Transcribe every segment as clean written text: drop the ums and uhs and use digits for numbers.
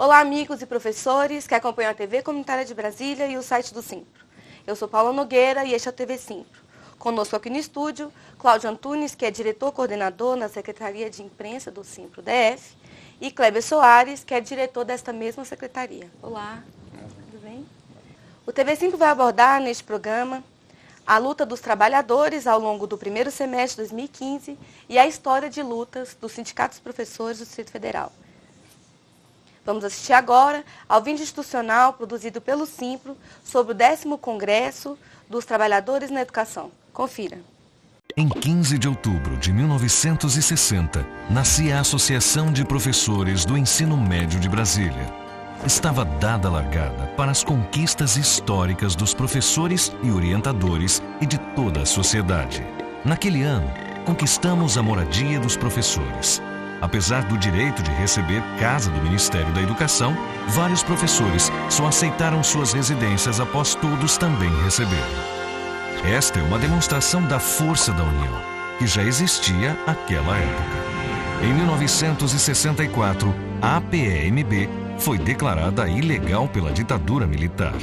Olá, amigos e professores que acompanham a TV Comunitária de Brasília e o site do Simpro. Eu sou Paula Nogueira e este é o TV Simpro. Conosco aqui no estúdio, Cláudio Antunes, que é diretor-coordenador na Secretaria de Imprensa do Simpro DF, e Kleber Soares, que é diretor desta mesma secretaria. Olá, tudo bem? O TV Simpro vai abordar neste programa a luta dos trabalhadores ao longo do primeiro semestre de 2015 e a história de lutas dos sindicatos dos professores do Distrito Federal. Vamos assistir agora ao vídeo institucional produzido pelo Simpro sobre o 10º Congresso dos Trabalhadores na Educação. Confira. Em 15 de outubro de 1960, nascia a Associação de Professores do Ensino Médio de Brasília. Estava dada a largada para as conquistas históricas dos professores e orientadores e de toda a sociedade. Naquele ano, conquistamos a moradia dos professores. Apesar do direito de receber casa do Ministério da Educação, vários professores só aceitaram suas residências após todos também receberem. Esta é uma demonstração da força da união, que já existia naquela época. Em 1964, a APEMB foi declarada ilegal pela ditadura militar.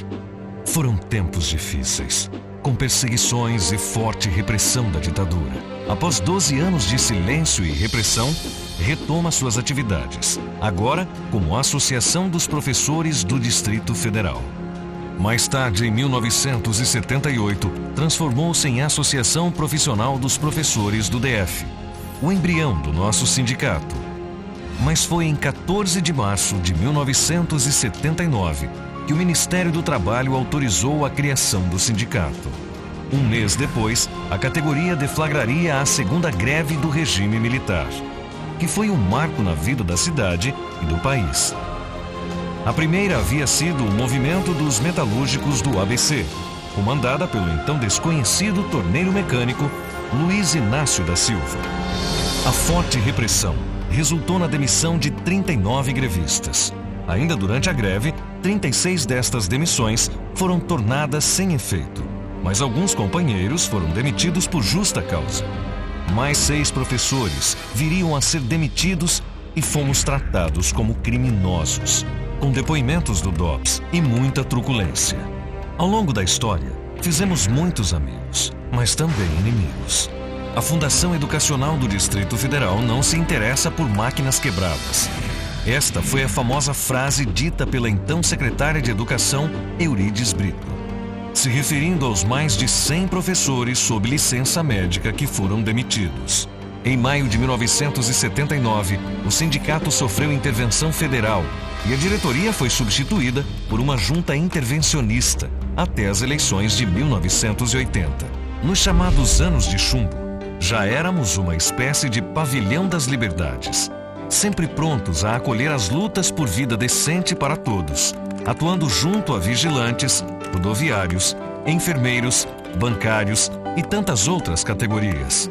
Foram tempos difíceis, com perseguições e forte repressão da ditadura. Após 12 anos de silêncio e repressão, retoma suas atividades, agora como Associação dos Professores do Distrito Federal. Mais tarde, em 1978, transformou-se em Associação Profissional dos Professores do DF, o embrião do nosso sindicato. Mas foi em 14 de março de 1979 que o Ministério do Trabalho autorizou a criação do sindicato. Um mês depois, a categoria deflagraria a segunda greve do regime militar, que foi um marco na vida da cidade e do país. A primeira havia sido o movimento dos metalúrgicos do ABC, comandada pelo então desconhecido torneiro mecânico Luiz Inácio da Silva. A forte repressão resultou na demissão de 39 grevistas. Ainda durante a greve, 36 destas demissões foram tornadas sem efeito, mas alguns companheiros foram demitidos por justa causa. Mais 6 professores viriam a ser demitidos e fomos tratados como criminosos, com depoimentos do DOPS e muita truculência. Ao longo da história, fizemos muitos amigos, mas também inimigos. A Fundação Educacional do Distrito Federal não se interessa por máquinas quebradas. Esta foi a famosa frase dita pela então secretária de Educação, Eurides Brito, se referindo aos mais de 100 professores sob licença médica que foram demitidos. Em maio de 1979, o sindicato sofreu intervenção federal e a diretoria foi substituída por uma junta intervencionista até as eleições de 1980. Nos chamados anos de chumbo, já éramos uma espécie de pavilhão das liberdades, sempre prontos a acolher as lutas por vida decente para todos, atuando junto a vigilantes, rodoviários, enfermeiros, bancários e tantas outras categorias.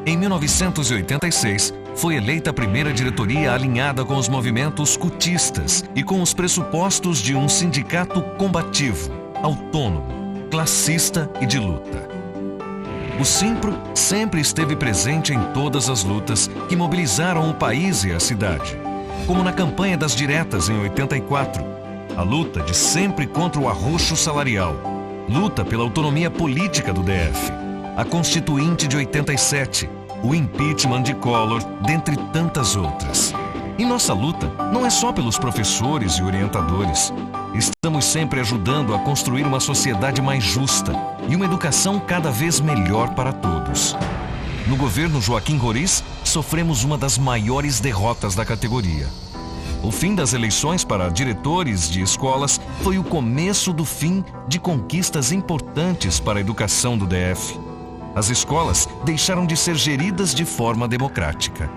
Em 1986, foi eleita a primeira diretoria alinhada com os movimentos cultistas e com os pressupostos de um sindicato combativo, autônomo, classista e de luta. O Simpro sempre esteve presente em todas as lutas que mobilizaram o país e a cidade, como na campanha das diretas em 84, a luta de sempre contra o arroxo salarial, luta pela autonomia política do DF, a Constituinte de 87, o impeachment de Collor, dentre tantas outras. E nossa luta não é só pelos professores e orientadores. Estamos sempre ajudando a construir uma sociedade mais justa e uma educação cada vez melhor para todos. No governo Joaquim Roriz, sofremos uma das maiores derrotas da categoria. O fim das eleições para diretores de escolas foi o começo do fim de conquistas importantes para a educação do DF. As escolas deixaram de ser geridas de forma democrática.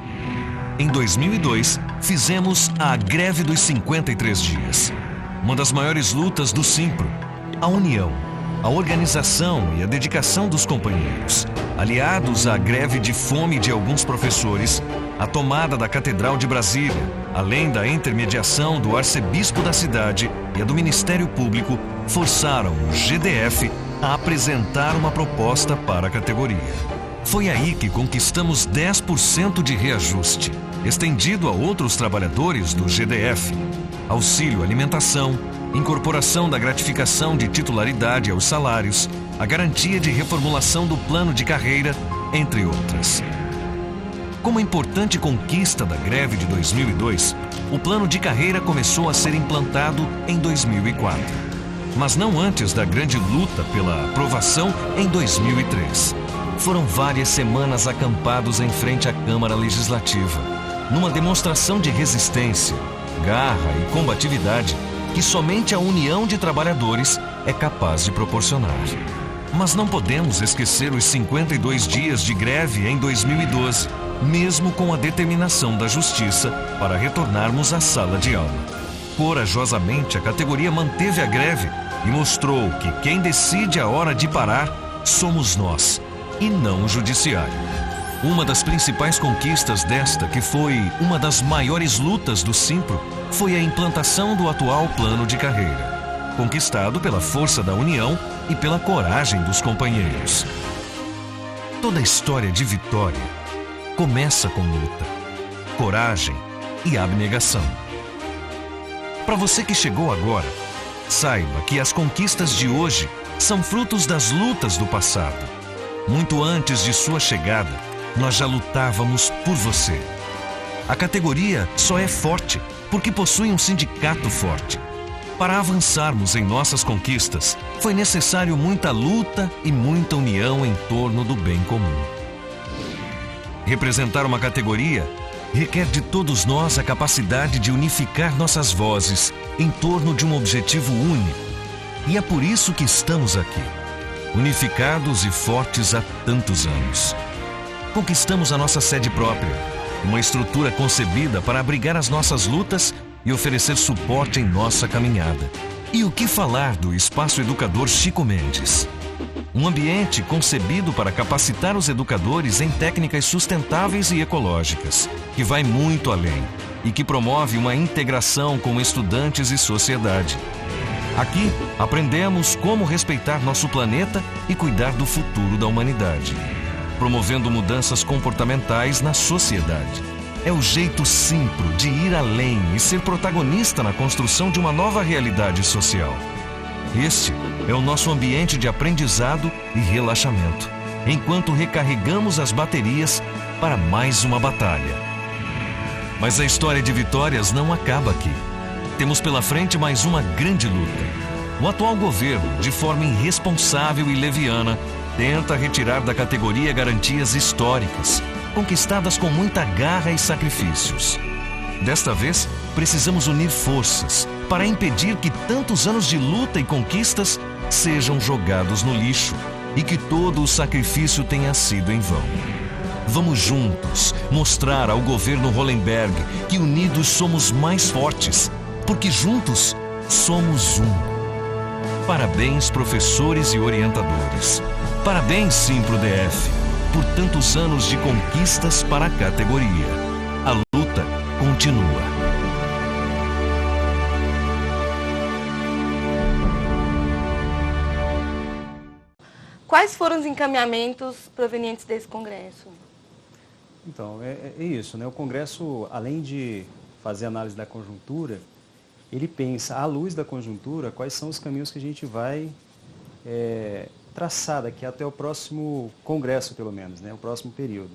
Em 2002, fizemos a greve dos 53 dias. Uma das maiores lutas do Simpro, a união, a organização e a dedicação dos companheiros, aliados à greve de fome de alguns professores, a tomada da Catedral de Brasília, além da intermediação do arcebispo da cidade e a do Ministério Público, forçaram o GDF a apresentar uma proposta para a categoria. Foi aí que conquistamos 10% de reajuste, estendido a outros trabalhadores do GDF. auxílio alimentação, incorporação da gratificação de titularidade aos salários, a garantia de reformulação do plano de carreira, entre outras. Como importante conquista da greve de 2002, o plano de carreira começou a ser implantado em 2004, mas não antes da grande luta pela aprovação em 2003. Foram várias semanas acampados em frente à Câmara Legislativa, numa demonstração de resistência, garra e combatividade que somente a união de trabalhadores é capaz de proporcionar. Mas não podemos esquecer os 52 dias de greve em 2012, mesmo com a determinação da Justiça para retornarmos à sala de aula. Corajosamente, a categoria manteve a greve e mostrou que quem decide a hora de parar somos nós, e não o Judiciário. Uma das principais conquistas desta, que foi uma das maiores lutas do Simpro, foi a implantação do atual plano de carreira, conquistado pela força da união e pela coragem dos companheiros. Toda história de vitória começa com luta, coragem e abnegação. Para você que chegou agora, saiba que as conquistas de hoje são frutos das lutas do passado. Muito antes de sua chegada, nós já lutávamos por você. A categoria só é forte porque possui um sindicato forte. Para avançarmos em nossas conquistas, foi necessário muita luta e muita união em torno do bem comum. Representar uma categoria requer de todos nós a capacidade de unificar nossas vozes em torno de um objetivo único. E é por isso que estamos aqui, unificados e fortes há tantos anos. Conquistamos a nossa sede própria, uma estrutura concebida para abrigar as nossas lutas e oferecer suporte em nossa caminhada. E o que falar do Espaço Educador Chico Mendes? Um ambiente concebido para capacitar os educadores em técnicas sustentáveis e ecológicas, que vai muito além e que promove uma integração com estudantes e sociedade. Aqui, aprendemos como respeitar nosso planeta e cuidar do futuro da humanidade, promovendo mudanças comportamentais na sociedade. É o jeito simples de ir além e ser protagonista na construção de uma nova realidade social. Este é o nosso ambiente de aprendizado e relaxamento, enquanto recarregamos as baterias para mais uma batalha. Mas a história de vitórias não acaba aqui. Temos pela frente mais uma grande luta. O atual governo, de forma irresponsável e leviana, tenta retirar da categoria garantias históricas, conquistadas com muita garra e sacrifícios. Desta vez, precisamos unir forças para impedir que tantos anos de luta e conquistas sejam jogados no lixo e que todo o sacrifício tenha sido em vão. Vamos juntos mostrar ao governo Hollenberg que unidos somos mais fortes, porque juntos somos um. Parabéns, professores e orientadores. Parabéns, Simpro DF, por tantos anos de conquistas para a categoria. A luta continua. Quais foram os encaminhamentos provenientes desse congresso? Então, é isso, né? O Congresso, além de fazer análise da conjuntura, ele pensa, à luz da conjuntura, quais são os caminhos que a gente vai traçar daqui até o próximo Congresso, pelo menos, né? O próximo período.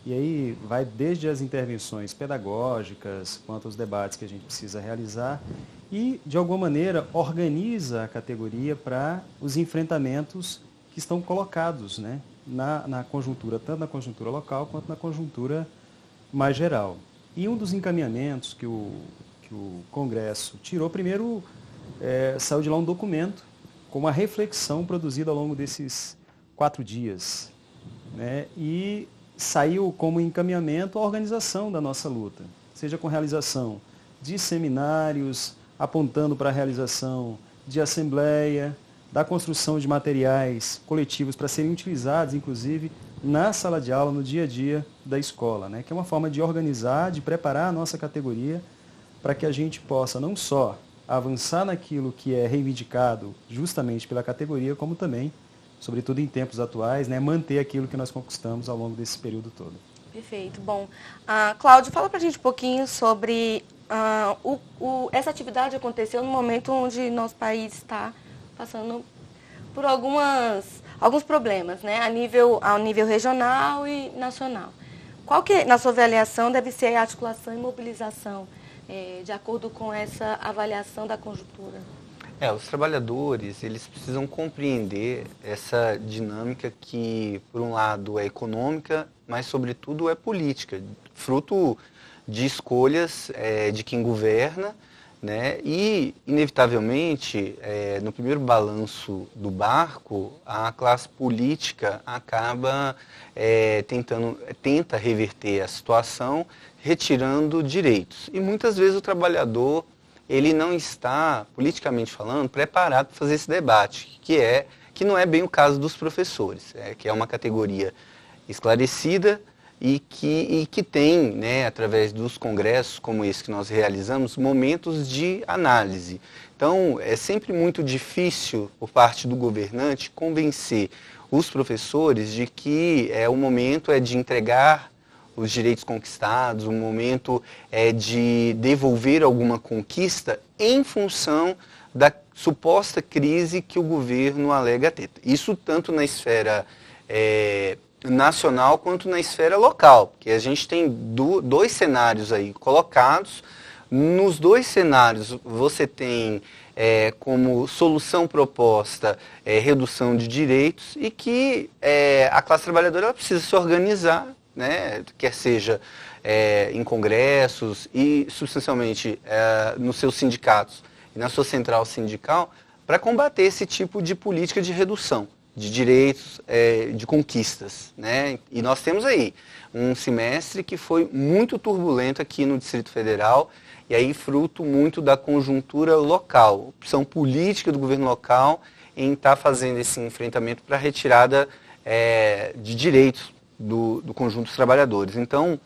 E aí vai desde as intervenções pedagógicas, quanto aos debates que a gente precisa realizar e, de alguma maneira, organiza a categoria para os enfrentamentos que estão colocados, né? Na conjuntura, tanto na conjuntura local quanto na conjuntura mais geral. E um dos encaminhamentos que o Congresso tirou, primeiro, saiu de lá um documento com uma reflexão produzida ao longo desses 4 dias, né? E saiu como encaminhamento a organização da nossa luta, seja com realização de seminários, apontando para a realização de assembleia, da construção de materiais coletivos para serem utilizados, inclusive, na sala de aula, no dia a dia da escola, né? Que é uma forma de organizar, de preparar a nossa categoria para que a gente possa não só avançar naquilo que é reivindicado justamente pela categoria, como também, sobretudo em tempos atuais, né, manter aquilo que nós conquistamos ao longo desse período todo. Perfeito. Bom, Cláudio, fala para a gente um pouquinho sobre essa atividade aconteceu no momento onde nosso país está passando por alguns problemas, né, ao nível regional e nacional. Qual que, na sua avaliação, deve ser a articulação e mobilização, de acordo com essa avaliação da conjuntura? Os trabalhadores, eles precisam compreender essa dinâmica que, por um lado, é econômica, mas, sobretudo, é política, fruto de escolhas de quem governa, né? E, inevitavelmente, no primeiro balanço do barco, a classe política acaba tenta reverter a situação, retirando direitos. E muitas vezes o trabalhador ele não está, politicamente falando, preparado para fazer esse debate, que não é bem o caso dos professores, que é uma categoria esclarecida e que tem, né, através dos congressos como esse que nós realizamos, momentos de análise. Então, é sempre muito difícil, por parte do governante, convencer os professores de que o momento é de entregar os direitos conquistados, o momento é de devolver alguma conquista em função da suposta crise que o governo alega ter. Isso tanto na esfera nacional quanto na esfera local, porque a gente tem dois cenários aí colocados. Nos dois cenários você tem como solução proposta redução de direitos e que a classe trabalhadora ela precisa se organizar, né, quer seja em congressos e substancialmente nos seus sindicatos e na sua central sindical, para combater esse tipo de política de redução de direitos, de conquistas, né? E nós temos aí um semestre que foi muito turbulento aqui no Distrito Federal, e aí fruto muito da conjuntura local, opção política do governo local em estar fazendo esse enfrentamento para a retirada de direitos do conjunto dos trabalhadores. Então,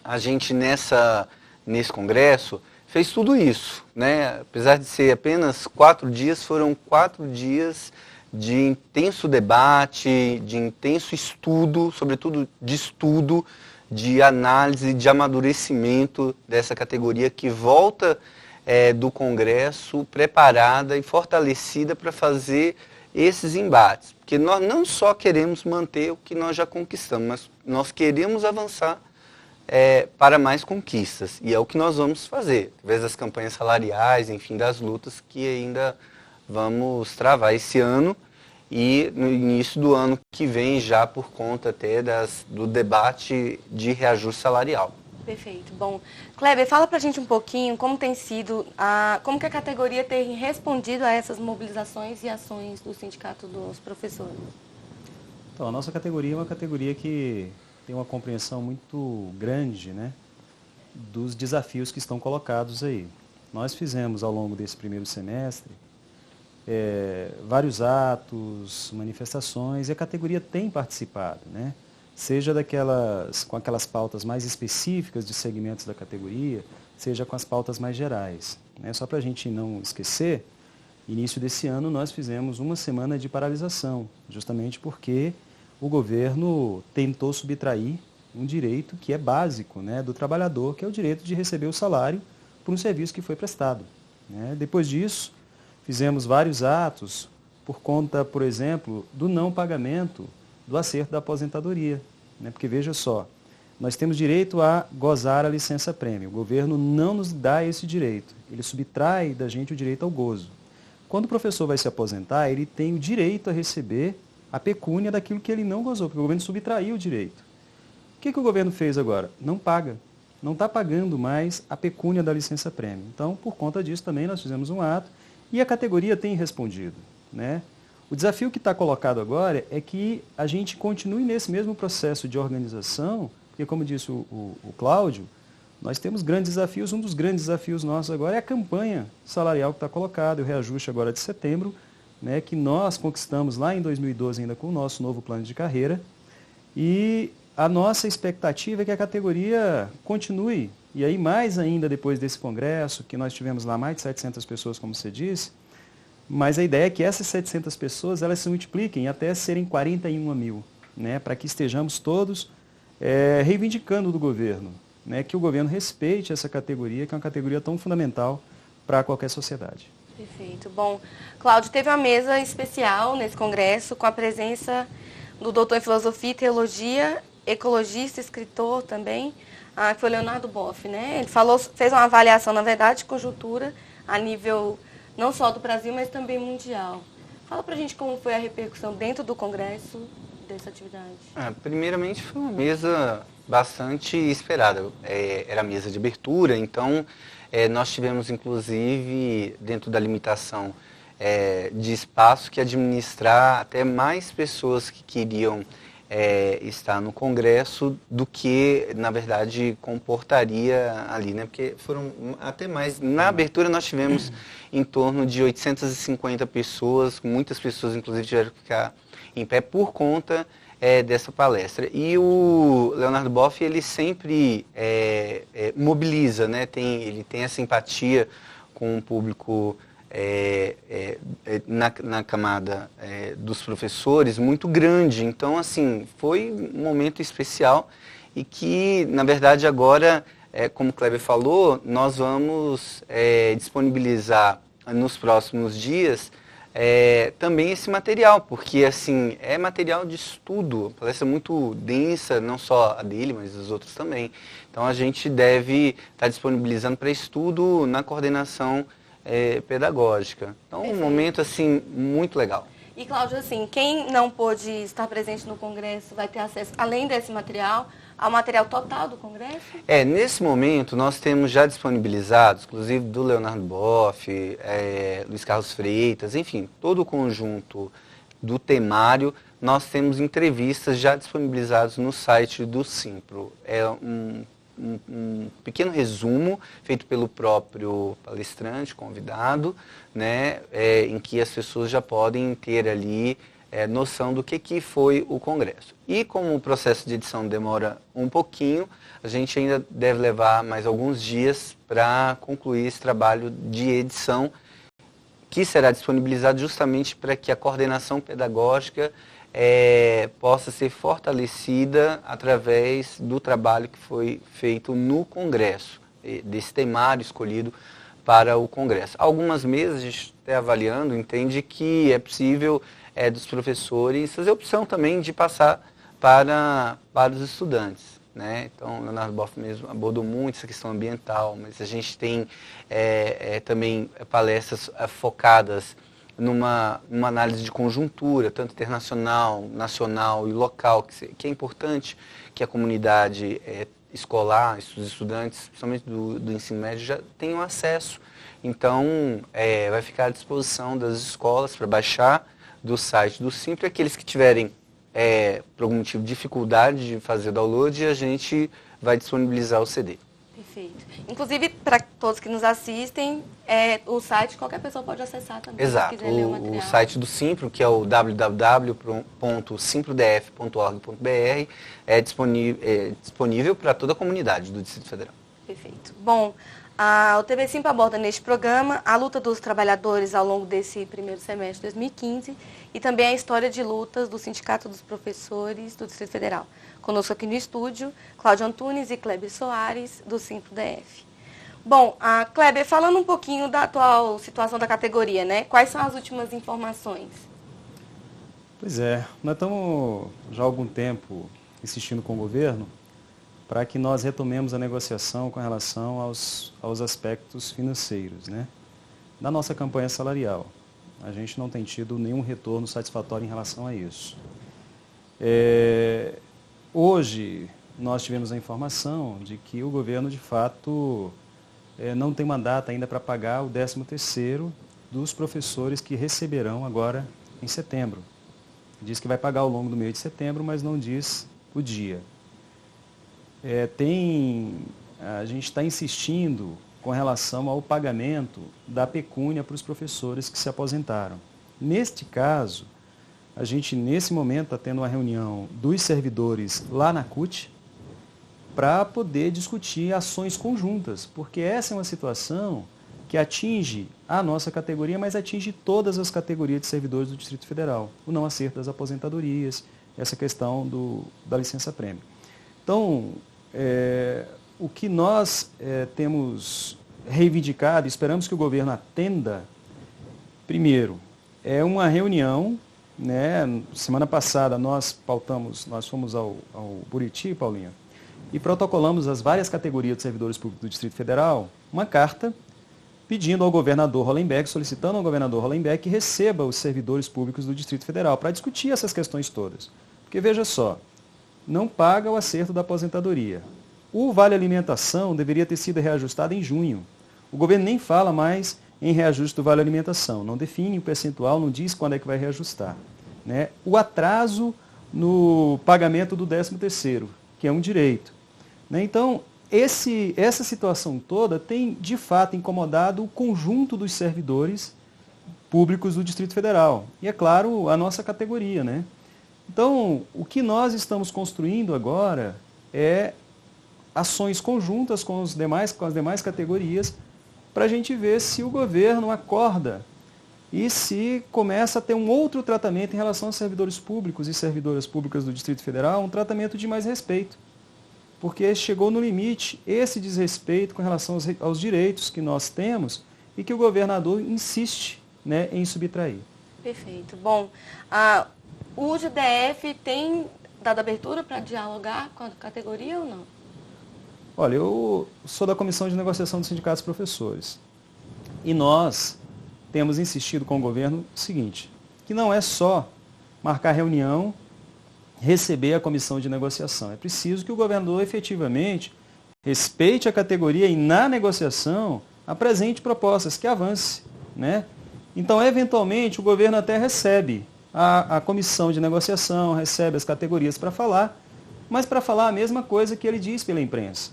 a gente nesse congresso fez tudo isso, né? Apesar de ser apenas 4 dias, foram 4 dias de intenso debate, de intenso estudo, sobretudo de estudo, de análise, de amadurecimento dessa categoria que volta do Congresso preparada e fortalecida para fazer esses embates. Porque nós não só queremos manter o que nós já conquistamos, mas nós queremos avançar para mais conquistas. E é o que nós vamos fazer, através das campanhas salariais, enfim, das lutas que ainda vamos travar esse ano e no início do ano que vem, já por conta até do debate de reajuste salarial. Perfeito. Bom, Kleber, fala pra gente um pouquinho como tem sido, como que a categoria tem respondido a essas mobilizações e ações do Sindicato dos Professores. Então, a nossa categoria é uma categoria que tem uma compreensão muito grande, né, dos desafios que estão colocados aí. Nós fizemos ao longo desse primeiro semestre vários atos, manifestações, e a categoria tem participado, né? Seja com aquelas pautas mais específicas de segmentos da categoria, seja com as pautas mais gerais, né? Só para a gente não esquecer, início desse ano nós fizemos uma semana de paralisação, justamente porque o governo tentou subtrair um direito que é básico, né, do trabalhador, que é o direito de receber o salário por um serviço que foi prestado, né? Depois disso, fizemos vários atos por conta, por exemplo, do não pagamento do acerto da aposentadoria, né? Porque veja só, nós temos direito a gozar a licença-prêmio. O governo não nos dá esse direito, ele subtrai da gente o direito ao gozo. Quando o professor vai se aposentar, ele tem o direito a receber a pecúnia daquilo que ele não gozou, porque o governo subtraiu o direito. O que o governo fez agora? Não paga, não está pagando mais a pecúnia da licença-prêmio. Então, por conta disso também nós fizemos um ato e a categoria tem respondido, né? O desafio que está colocado agora é que a gente continue nesse mesmo processo de organização, porque, como disse o Cláudio, nós temos grandes desafios. Um dos grandes desafios nossos agora é a campanha salarial que está colocada, o reajuste agora de setembro, né, que nós conquistamos lá em 2012 ainda com o nosso novo plano de carreira. E a nossa expectativa é que a categoria continue, e aí mais ainda depois desse congresso, que nós tivemos lá mais de 700 pessoas, como você disse, mas a ideia é que essas 700 pessoas elas se multipliquem até serem 41 mil, né, para que estejamos todos reivindicando do governo né, que o governo respeite essa categoria, que é uma categoria tão fundamental para qualquer sociedade. Perfeito. Bom, Cláudio, teve uma mesa especial nesse congresso com a presença do doutor em Filosofia e Teologia, ecologista, escritor também, que foi Leonardo Boff, né? Ele fez uma avaliação, na verdade, de conjuntura a nível não só do Brasil, mas também mundial. Fala pra gente como foi a repercussão dentro do congresso dessa atividade. Primeiramente, foi uma mesa bastante esperada. Era a mesa de abertura, então nós tivemos, inclusive, dentro da limitação de espaço, que administrar até mais pessoas que queriam estar no congresso do que, na verdade, comportaria ali, né? Porque foram até mais. Na abertura nós tivemos em torno de 850 pessoas, muitas pessoas, inclusive, tiveram que ficar em pé por conta dessa palestra. E o Leonardo Boff, ele sempre mobiliza, né? Ele tem essa empatia com o público na camada dos professores muito grande. Então, assim, foi um momento especial e que, na verdade, agora, como o Kleber falou, nós vamos disponibilizar nos próximos dias também esse material, porque, assim, é material de estudo, a palestra é muito densa, não só a dele, mas os outros também. Então, a gente deve estar disponibilizando para estudo na coordenação pedagógica. Então, um momento, assim, muito legal. E, Cláudio, assim, quem não pôde estar presente no congresso vai ter acesso, além desse material, ao material total do congresso? Nesse momento, nós temos já disponibilizados, inclusive do Leonardo Boff, Luiz Carlos Freitas, enfim, todo o conjunto do temário, nós temos entrevistas já disponibilizadas no site do Simpro. É um pequeno resumo feito pelo próprio palestrante, convidado, né, em que as pessoas já podem ter ali noção do que foi o congresso. E como o processo de edição demora um pouquinho, a gente ainda deve levar mais alguns dias para concluir esse trabalho de edição, que será disponibilizado justamente para que a coordenação pedagógica possa ser fortalecida através do trabalho que foi feito no Congresso, desse temário escolhido para o Congresso. Algumas mesas, a gente está avaliando, entende que é possível dos professores fazer opção também de passar para os estudantes, né? Então, o Leonardo Boff mesmo abordou muito essa questão ambiental, mas a gente tem também palestras focadas numa análise de conjuntura, tanto internacional, nacional e local, que é importante que a comunidade escolar, os estudantes, principalmente do ensino médio, já tenham acesso. Então, vai ficar à disposição das escolas para baixar do site do Simpro. Aqueles que tiverem, por algum motivo, dificuldade de fazer download, a gente vai disponibilizar o CD. Perfeito. Inclusive, para todos que nos assistem, o site qualquer pessoa pode acessar também. Exato. Se quiser ler o material. O site do Simpro, que é o www.simprodf.org.br, é disponível para toda a comunidade do Distrito Federal. Perfeito. Bom, o TV Simpro aborda neste programa a luta dos trabalhadores ao longo desse primeiro semestre de 2015 e também a história de lutas do Sindicato dos Professores do Distrito Federal. Conosco aqui no estúdio, Cláudio Antunes e Kleber Soares, do Simpro DF. Bom, Kleber, falando um pouquinho da atual situação da categoria, né? Quais são as últimas informações? Pois nós estamos já há algum tempo insistindo com o governo para que nós retomemos a negociação com relação aos aspectos financeiros, né? Da nossa campanha salarial. A gente não tem tido nenhum retorno satisfatório em relação a isso. Hoje, nós tivemos a informação de que o governo, de fato, não tem uma data ainda para pagar o 13º dos professores que receberão agora em setembro. Diz que vai pagar ao longo do mês de setembro, mas não diz o dia. A gente está insistindo com relação ao pagamento da pecúnia para os professores que se aposentaram. Neste caso, a gente, nesse momento, está tendo uma reunião dos servidores lá na CUT para poder discutir ações conjuntas, porque essa é uma situação que atinge a nossa categoria, mas atinge todas as categorias de servidores do Distrito Federal. O não acerto das aposentadorias, essa questão da licença-prêmio. Então, o que nós temos reivindicado, esperamos que o governo atenda, primeiro, é uma reunião, né? Semana passada nós fomos ao Buriti, Paulinho, e protocolamos as várias categorias de servidores públicos do Distrito Federal uma carta pedindo ao governador Hollenberg, solicitando ao governador Hollenberg que receba os servidores públicos do Distrito Federal para discutir essas questões todas. Porque veja só, não paga o acerto da aposentadoria. O Vale Alimentação deveria ter sido reajustado em junho. O governo nem fala mais em reajuste do Vale Alimentação, não define o percentual, não diz quando é que vai reajustar, né? O atraso no pagamento do 13º, que é um direito, né? Então, essa situação toda tem, de fato, incomodado o conjunto dos servidores públicos do Distrito Federal. E, é claro, a nossa categoria, né? Então, o que nós estamos construindo agora é ações conjuntas com as demais categorias para a gente ver se o governo acorda e se começa a ter um outro tratamento em relação aos servidores públicos e servidoras públicas do Distrito Federal, um tratamento de mais respeito. Porque chegou no limite esse desrespeito com relação aos direitos que nós temos e que o governador insiste, né, em subtrair. Perfeito. Bom, o GDF tem dado abertura para dialogar com a categoria ou não? Olha, eu sou da Comissão de Negociação dos Sindicatos Professores. E nós temos insistido com o governo o seguinte, que não é só marcar reunião, receber a comissão de negociação. É preciso que o governador efetivamente respeite a categoria e na negociação apresente propostas que avance, né? Então, eventualmente, o governo até recebe a comissão de negociação, recebe as categorias para falar, mas para falar a mesma coisa que ele diz pela imprensa.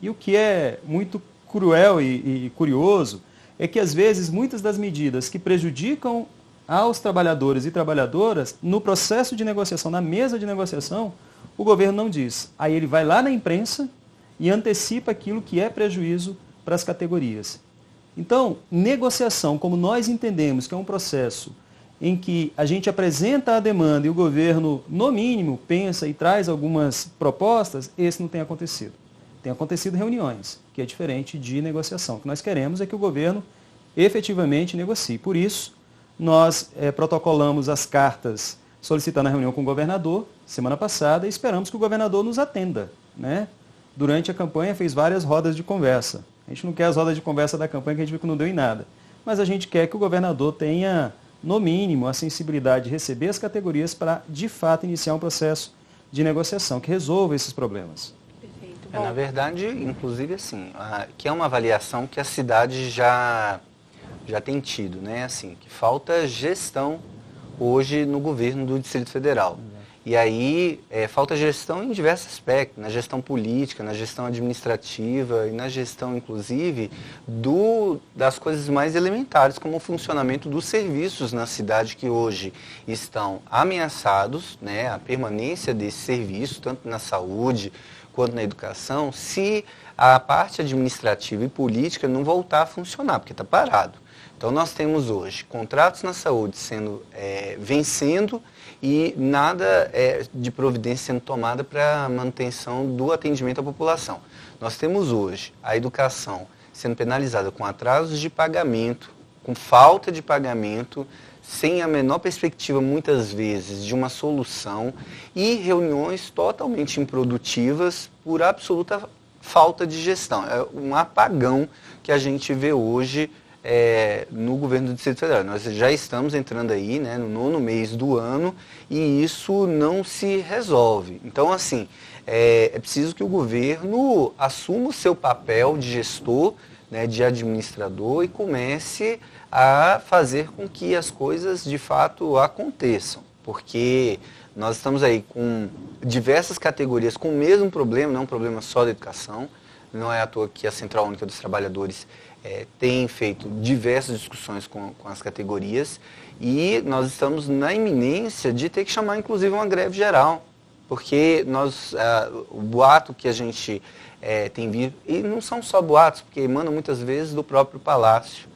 E o que é muito cruel e curioso é que, às vezes, muitas das medidas que prejudicam aos trabalhadores e trabalhadoras, no processo de negociação, na mesa de negociação, o governo não diz. Aí ele vai lá na imprensa e antecipa aquilo que é prejuízo para as categorias. Então, negociação, como nós entendemos que é um processo em que a gente apresenta a demanda e o governo, no mínimo, pensa e traz algumas propostas, esse não tem acontecido. Tem acontecido reuniões, que é diferente de negociação. O que nós queremos é que o governo efetivamente negocie. Por isso, nós protocolamos as cartas solicitando a reunião com o governador semana passada e esperamos que o governador nos atenda, né? Durante a campanha fez várias rodas de conversa. A gente não quer as rodas de conversa da campanha que a gente viu que não deu em nada. Mas a gente quer que o governador tenha, no mínimo, a sensibilidade de receber as categorias para, de fato, iniciar um processo de negociação que resolva esses problemas. Perfeito. Na verdade, inclusive, assim, que é uma avaliação que a cidade já tem tido, né? Assim, que falta gestão hoje no governo do Distrito Federal. E aí, falta gestão em diversos aspectos, na gestão política, na gestão administrativa e na gestão, inclusive, das coisas mais elementares, como o funcionamento dos serviços na cidade que hoje estão ameaçados, né? A permanência desses serviços, tanto na saúde quanto na educação, se a parte administrativa e política não voltar a funcionar, porque está parado. Então, nós temos hoje contratos na saúde vencendo e nada de providência sendo tomada para a manutenção do atendimento à população. Nós temos hoje a educação sendo penalizada com atrasos de pagamento, com falta de pagamento, sem a menor perspectiva, muitas vezes, de uma solução e reuniões totalmente improdutivas por absoluta falta de gestão. É um apagão que a gente vê hoje no governo do Distrito Federal. Nós já estamos entrando aí, né, no 9º mês do ano e isso não se resolve. Então, assim, é preciso que o governo assuma o seu papel de gestor, né, de administrador e comece a fazer com que as coisas de fato aconteçam. Porque nós estamos aí com diversas categorias com o mesmo problema, não é um problema só da educação. Não é à toa que a Central Única dos Trabalhadores tem feito diversas discussões com as categorias e nós estamos na iminência de ter que chamar, inclusive, uma greve geral, porque o boato que a gente tem visto, e não são só boatos, porque emanam muitas vezes do próprio Palácio,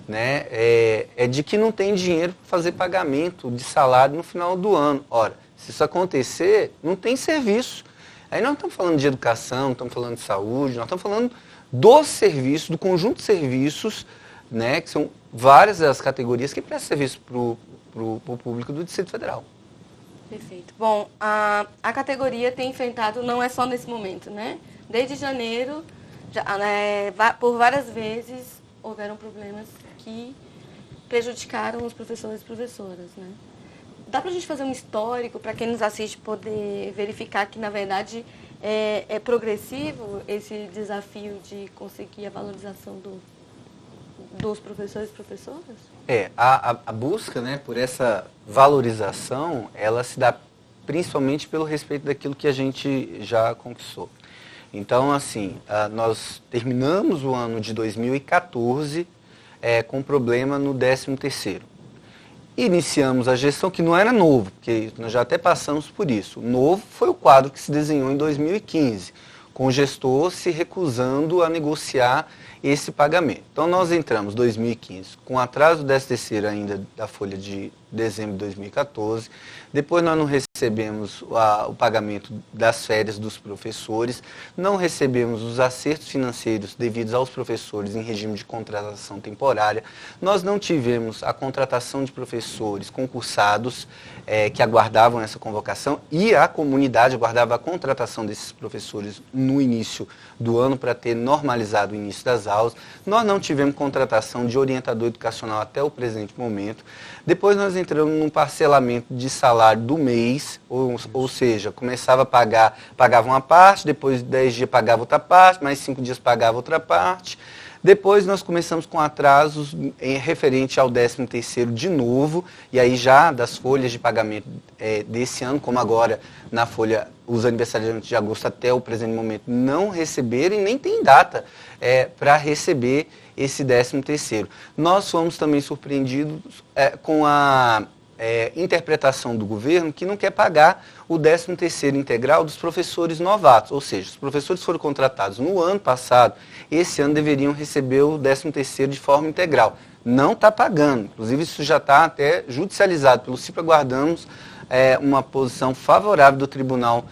né, é de que não tem dinheiro para fazer pagamento de salário no final do ano. Ora, se isso acontecer, não tem serviço. Aí nós não estamos falando de educação, não estamos falando de saúde, nós estamos falando dos serviços, do conjunto de serviços, né, que são várias das categorias que prestam serviço para o público do Distrito Federal. Perfeito. Bom, a categoria tem enfrentado, não é só nesse momento, né? Desde janeiro, por várias vezes, houveram problemas que prejudicaram os professores e professoras, né? Dá para a gente fazer um histórico para quem nos assiste poder verificar que, na verdade, é progressivo esse desafio de conseguir a valorização dos professores e professoras? A busca, né, por essa valorização, ela se dá principalmente pelo respeito daquilo que a gente já conquistou. Então, assim, nós terminamos o ano de 2014 com problema no 13º. Iniciamos a gestão, que não era novo, porque nós já até passamos por isso. O novo foi o quadro que se desenhou em 2015, com o gestor se recusando a negociar esse pagamento. Então nós entramos em 2015 com atraso do 13º ainda da folha de dezembro de 2014, depois nós não recebemos o pagamento das férias dos professores, não recebemos os acertos financeiros devidos aos professores em regime de contratação temporária, nós não tivemos a contratação de professores concursados que aguardavam essa convocação e a comunidade aguardava a contratação desses professores no início do ano para ter normalizado o início das aulas, nós não tivemos contratação de orientador educacional até o presente momento, depois nós entramos num parcelamento de salário do mês, ou seja, começava a pagava uma parte, depois de 10 dias pagava outra parte, mais 5 dias pagava outra parte. Depois nós começamos com atrasos referente ao 13º de novo, e aí já das folhas de pagamento desse ano, como agora na folha, os aniversariantes de agosto até o presente momento não receberam e nem tem data para receber esse 13º. Nós fomos também surpreendidos com a interpretação do governo que não quer pagar o 13º integral dos professores novatos, ou seja, os professores foram contratados no ano passado, esse ano deveriam receber o 13º de forma integral. Não está pagando, inclusive isso já está até judicializado pelo CIPA, aguardamos uma posição favorável do Tribunal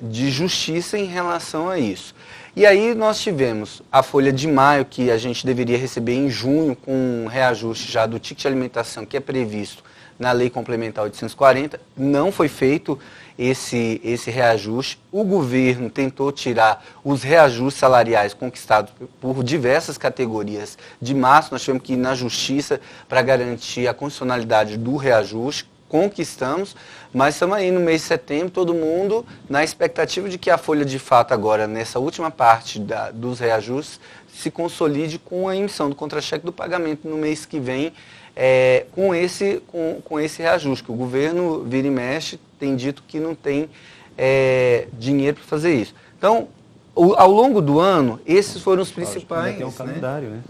de Justiça em relação a isso. E aí nós tivemos a folha de maio, que a gente deveria receber em junho, com um reajuste já do ticket de alimentação que é previsto na Lei Complementar 840, não foi feito esse reajuste. O governo tentou tirar os reajustes salariais conquistados por diversas categorias de março. Nós tivemos que ir na Justiça para garantir a constitucionalidade do reajuste. Conquistamos, mas estamos aí no mês de setembro, todo mundo na expectativa de que a folha de fato agora, nessa última parte dos reajustes, se consolide com a emissão do contra-cheque do pagamento no mês que vem, com esse reajuste, que o governo vira e mexe, tem dito que não tem dinheiro para fazer isso. Então, ao longo do ano, esses foram os principais. Tem um calendário, né?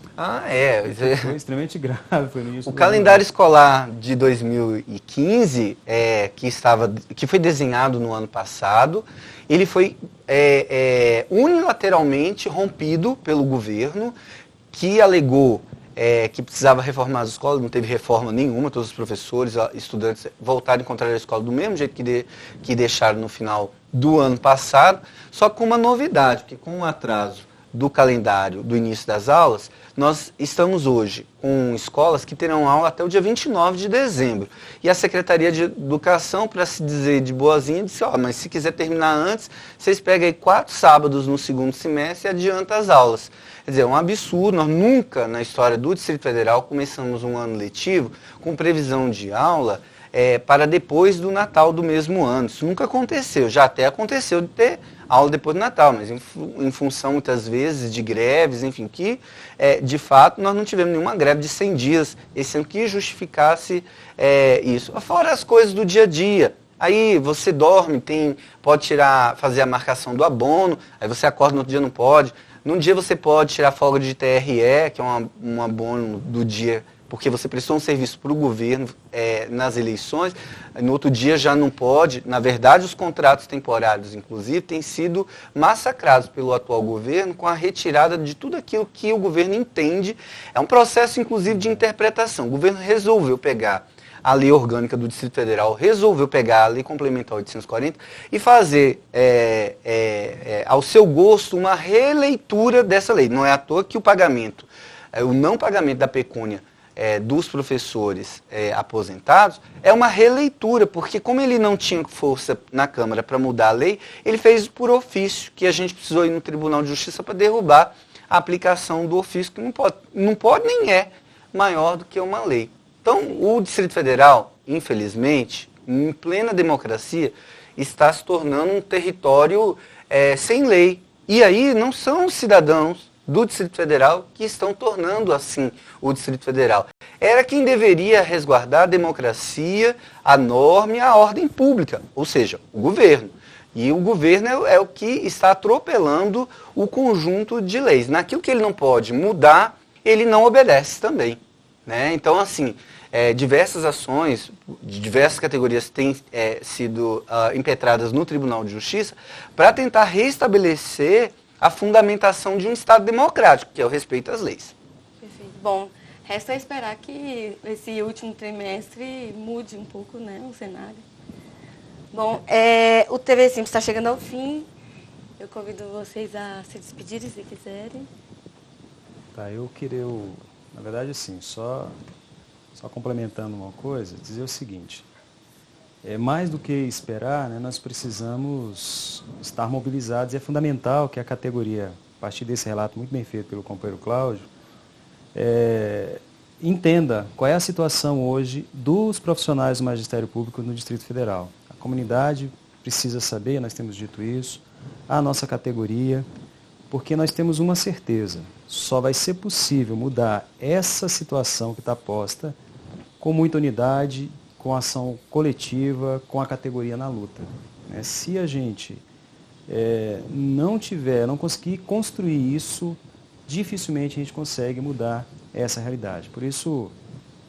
Foi extremamente grave. Foi no início o calendário escolar de 2015, que foi desenhado no ano passado, ele foi unilateralmente rompido pelo governo, que alegou que precisava reformar as escolas, não teve reforma nenhuma, todos os professores, estudantes voltaram a encontrar a escola do mesmo jeito que deixaram no final do ano passado, só com uma novidade, porque com o atraso do calendário do início das aulas, nós estamos hoje com escolas que terão aula até o dia 29 de dezembro. E a Secretaria de Educação, para se dizer de boazinha, disse, mas se quiser terminar antes, vocês pegam aí 4 sábados no segundo semestre e adianta as aulas. Quer dizer, é um absurdo, nós nunca na história do Distrito Federal começamos um ano letivo com previsão de aula para depois do Natal do mesmo ano. Isso nunca aconteceu, já até aconteceu de ter aula depois do Natal, mas em função muitas vezes de greves, enfim, que de fato nós não tivemos nenhuma greve de 100 dias esse ano que justificasse isso. Fora as coisas do dia a dia. Aí você dorme, pode fazer a marcação do abono, aí você acorda no outro dia não pode. Num dia você pode tirar folga de TRE, que é um abono do dia, porque você prestou um serviço para o governo nas eleições, no outro dia já não pode. Na verdade, os contratos temporários, inclusive, têm sido massacrados pelo atual governo com a retirada de tudo aquilo que o governo entende. É um processo, inclusive, de interpretação. O governo resolveu pegar a lei orgânica do Distrito Federal, resolveu pegar a lei complementar 840 e fazer, ao seu gosto, uma releitura dessa lei. Não é à toa que o pagamento, o não pagamento da pecúnia dos professores aposentados é uma releitura, porque como ele não tinha força na Câmara para mudar a lei, ele fez por ofício, que a gente precisou ir no Tribunal de Justiça para derrubar a aplicação do ofício, que não pode nem é maior do que uma lei. Então, o Distrito Federal, infelizmente, em plena democracia, está se tornando um território sem lei. E aí não são os cidadãos do Distrito Federal que estão tornando assim o Distrito Federal. Era quem deveria resguardar a democracia, a norma e a ordem pública, ou seja, o governo. E o governo é o que está atropelando o conjunto de leis. Naquilo que ele não pode mudar, ele não obedece também, né? Então, assim, diversas ações de diversas categorias têm sido impetradas no Tribunal de Justiça para tentar restabelecer a fundamentação de um Estado democrático, que é o respeito às leis. Perfeito. Bom, resta esperar que esse último trimestre mude um pouco, né, o cenário. Bom, o TV Simples está chegando ao fim. Eu convido vocês a se despedirem, se quiserem. Tá, na verdade, assim, só complementando uma coisa, dizer o seguinte. Mais do que esperar, né, nós precisamos estar mobilizados. É fundamental que a categoria, a partir desse relato muito bem feito pelo companheiro Cláudio, entenda qual é a situação hoje dos profissionais do magistério público no Distrito Federal. A comunidade precisa saber, nós temos dito isso, a nossa categoria, porque nós temos uma certeza, só vai ser possível mudar essa situação que está posta com muita unidade, com ação coletiva, com a categoria na luta. Se a gente não conseguir construir isso, dificilmente a gente consegue mudar essa realidade. Por isso,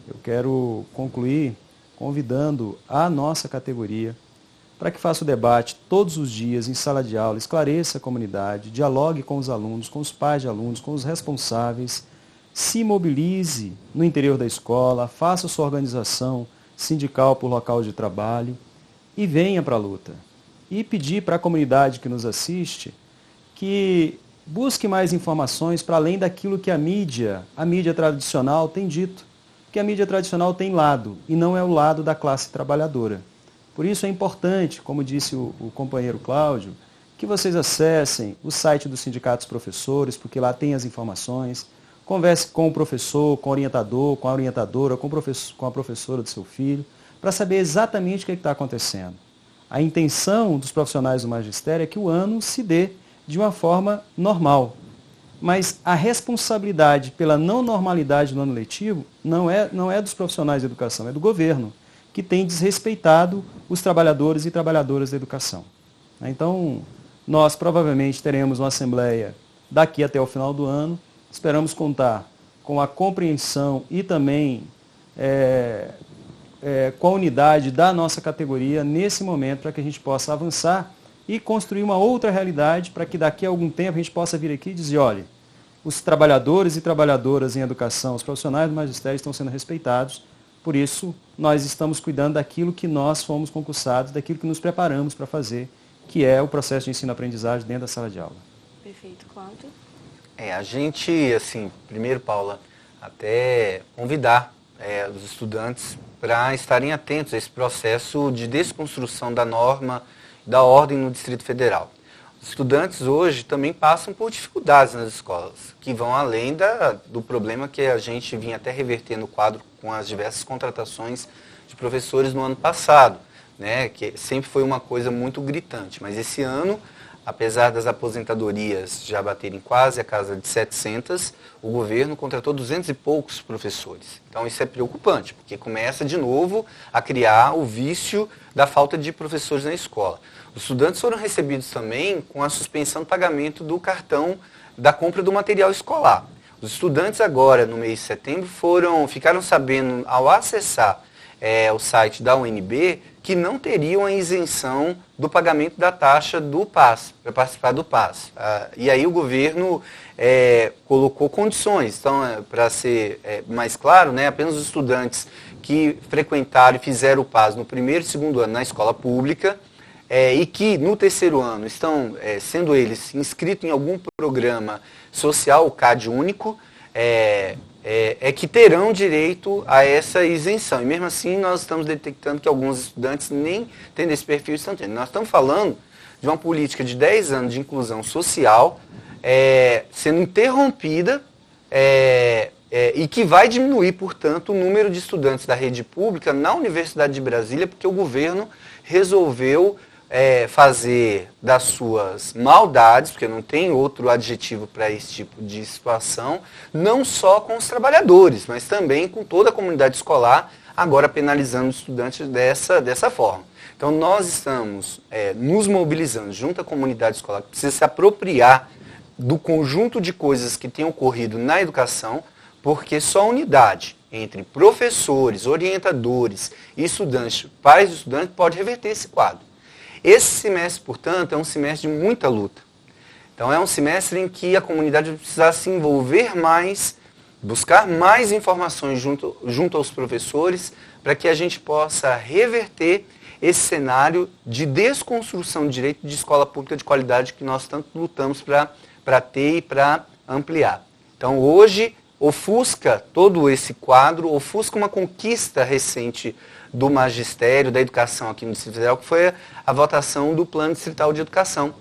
eu quero concluir convidando a nossa categoria para que faça o debate todos os dias em sala de aula, esclareça a comunidade, dialogue com os alunos, com os pais de alunos, com os responsáveis, se mobilize no interior da escola, faça sua organização sindical por local de trabalho e venha para a luta. E pedir para a comunidade que nos assiste que busque mais informações para além daquilo que a mídia tradicional tem dito. Porque a mídia tradicional tem lado, e não é o lado da classe trabalhadora. Por isso é importante, como disse o companheiro Cláudio, que vocês acessem o site do Sindicato dos Professores, porque lá tem as informações. Converse com o professor, com o orientador, com a orientadora, com a professora do seu filho, para saber exatamente o que está acontecendo. A intenção dos profissionais do magistério é que o ano se dê de uma forma normal. Mas a responsabilidade pela não normalidade do ano letivo não é dos profissionais da educação, é do governo, que tem desrespeitado os trabalhadores e trabalhadoras da educação. Então, nós provavelmente teremos uma assembleia daqui até o final do ano. Esperamos contar com a compreensão e também com a unidade da nossa categoria nesse momento, para que a gente possa avançar e construir uma outra realidade, para que daqui a algum tempo a gente possa vir aqui e dizer, olha, os trabalhadores e trabalhadoras em educação, os profissionais do magistério estão sendo respeitados, por isso nós estamos cuidando daquilo que nós fomos concursados, daquilo que nos preparamos para fazer, que é o processo de ensino-aprendizagem dentro da sala de aula. Perfeito, Cláudio. A gente, assim, primeiro, Paula, até convidar os estudantes para estarem atentos a esse processo de desconstrução da norma, da ordem no Distrito Federal. Os estudantes hoje também passam por dificuldades nas escolas, que vão além do problema que a gente vinha até reverter no quadro com as diversas contratações de professores no ano passado, né, que sempre foi uma coisa muito gritante. Mas esse ano, apesar das aposentadorias já baterem quase a casa de 700, o governo contratou 200 e poucos professores. Então isso é preocupante, porque começa de novo a criar o vício da falta de professores na escola. Os estudantes foram recebidos também com a suspensão do pagamento do cartão da compra do material escolar. Os estudantes agora, no mês de setembro, ficaram sabendo, ao acessar o site da UNB, que não teriam a isenção do pagamento da taxa do PAS, para participar do PAS. E aí o governo colocou condições. Então, para ser mais claro, né, apenas os estudantes que frequentaram e fizeram o PAS no primeiro e segundo ano na escola pública, e que no terceiro ano estão sendo eles inscritos em algum programa social, o CAD único, que terão direito a essa isenção. E mesmo assim nós estamos detectando que alguns estudantes nem tendo esse perfil estão tendo. Nós estamos falando de uma política de 10 anos de inclusão social sendo interrompida e que vai diminuir, portanto, o número de estudantes da rede pública na Universidade de Brasília, porque o governo resolveu fazer das suas maldades, porque não tem outro adjetivo para esse tipo de situação, não só com os trabalhadores, mas também com toda a comunidade escolar, agora penalizando os estudantes dessa forma. Então nós estamos nos mobilizando junto à comunidade escolar, que precisa se apropriar do conjunto de coisas que tem ocorrido na educação, porque só a unidade entre professores, orientadores e estudantes, pais e estudantes, pode reverter esse quadro. Esse semestre, portanto, é um semestre de muita luta. Então é um semestre em que a comunidade vai precisar se envolver mais, buscar mais informações junto aos professores, para que a gente possa reverter esse cenário de desconstrução de direito de escola pública de qualidade que nós tanto lutamos para ter e para ampliar. Então hoje ofusca todo esse quadro, ofusca uma conquista recente do magistério, da educação aqui no Distrito Federal, que foi a votação do Plano Distrital de Educação.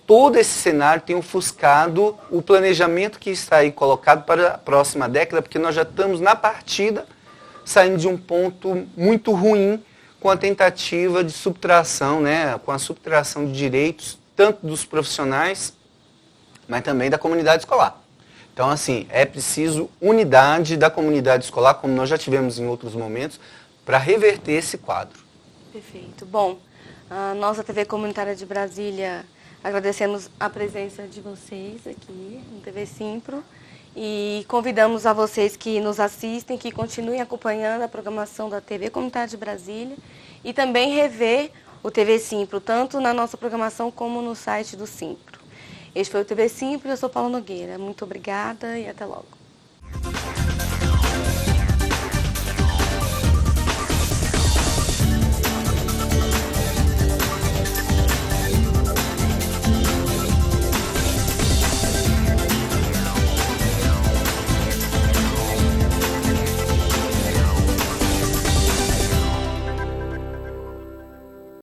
Todo esse cenário tem ofuscado o planejamento que está aí colocado para a próxima década, porque nós já estamos na partida, saindo de um ponto muito ruim com a tentativa de subtração, com a subtração de direitos, tanto dos profissionais, mas também da comunidade escolar. Então, assim, é preciso unidade da comunidade escolar, como nós já tivemos em outros momentos, para reverter esse quadro. Perfeito. Bom, nós da TV Comunitária de Brasília agradecemos a presença de vocês aqui no TV Simpro e convidamos a vocês que nos assistem, que continuem acompanhando a programação da TV Comunitária de Brasília e também rever o TV Simpro, tanto na nossa programação como no site do Simpro. Este foi o TV Simpro, eu sou Paula Nogueira. Muito obrigada e até logo.